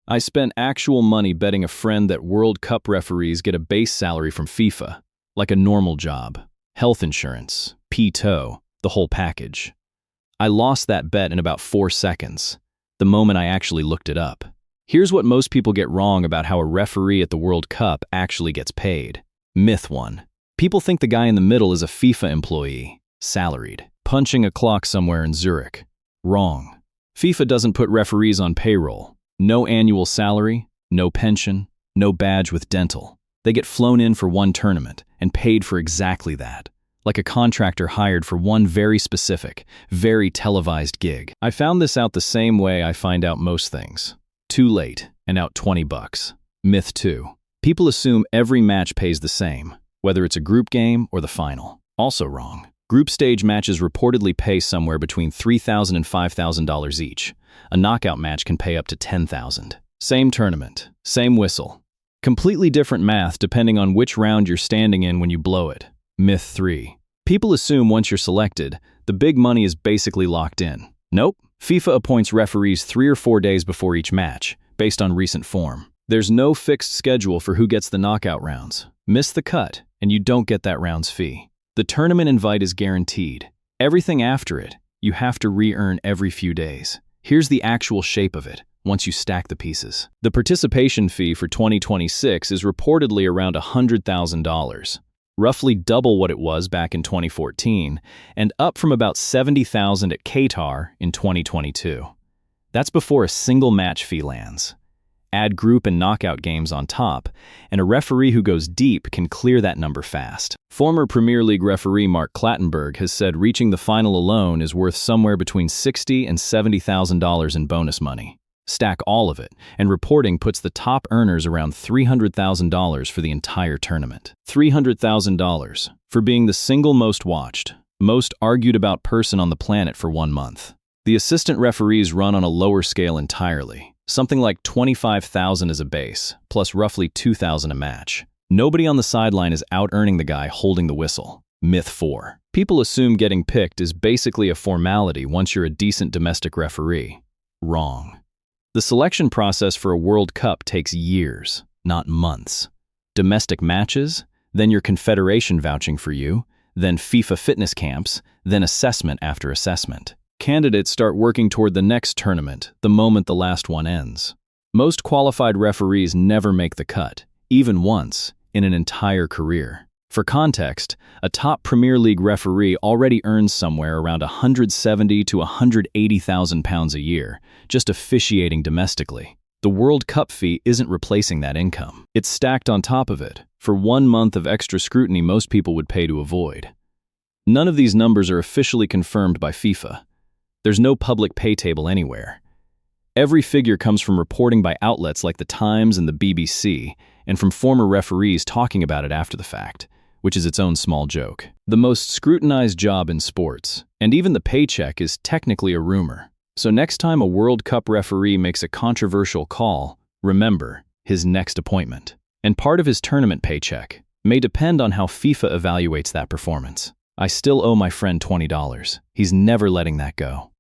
I spent actual money betting a friend that World Cup referees get a base salary from FIFA, like a normal job, health insurance, PTO, the whole package. I lost that bet in about 4 seconds, the moment I actually looked it up. Here's what most people get wrong about how a referee at the World Cup actually gets paid. Myth 1. People think the guy in the middle is a FIFA employee, salaried, punching a clock somewhere in Zurich. Wrong. FIFA doesn't put referees on payroll. No annual salary, no pension, no badge with dental. They get flown in for one tournament and paid for exactly that, like a contractor hired for one very specific, very televised gig. I found this out the same way I find out most things. Too late, and out $20. Myth 2. People assume every match pays the same, whether it's a group game or the final. Also wrong. Group stage matches reportedly pay somewhere between $3,000 and $5,000 each. A knockout match can pay up to $10,000. Same tournament, same whistle. Completely different math depending on which round you're standing in when you blow it. Myth 3. People assume once you're selected, the big money is basically locked in. Nope. FIFA appoints referees 3 or 4 days before each match, based on recent form. There's no fixed schedule for who gets the knockout rounds. Miss the cut, and you don't get that round's fee. The tournament invite is guaranteed. Everything after it, you have to re-earn every few days. Here's the actual shape of it, once you stack the pieces. The participation fee for 2026 is reportedly around $100,000, roughly double what it was back in 2014, and up from about $70,000 at Qatar in 2022. That's before a single match fee lands. Add group and knockout games on top, and a referee who goes deep can clear that number fast. Former Premier League referee Mark Clattenburg has said reaching the final alone is worth somewhere between $60,000 and $70,000 in bonus money. Stack all of it, and reporting puts the top earners around $300,000 for the entire tournament. $300,000 for being the single most watched, most argued about person on the planet for 1 month. The assistant referees run on a lower scale entirely. Something like $25,000 as a base, plus roughly $2,000 a match. Nobody on the sideline is out-earning the guy holding the whistle. Myth 4. People assume getting picked is basically a formality once you're a decent domestic referee. Wrong. The selection process for a World Cup takes years, not months. Domestic matches, then your confederation vouching for you, then FIFA fitness camps, then assessment after assessment. Candidates start working toward the next tournament the moment the last one ends. Most qualified referees never make the cut, even once, in an entire career. For context, a top Premier League referee already earns somewhere around £170,000 to £180,000 a year, just officiating domestically. The World Cup fee isn't replacing that income. It's stacked on top of it, for 1 month of extra scrutiny most people would pay to avoid. None of these numbers are officially confirmed by FIFA. There's no public pay table anywhere. Every figure comes from reporting by outlets like The Times and the BBC, and from former referees talking about it after the fact, which is its own small joke. The most scrutinized job in sports, and even the paycheck, is technically a rumor. So next time a World Cup referee makes a controversial call, remember his next appointment. And part of his tournament paycheck may depend on how FIFA evaluates that performance. I still owe my friend $20. He's never letting that go.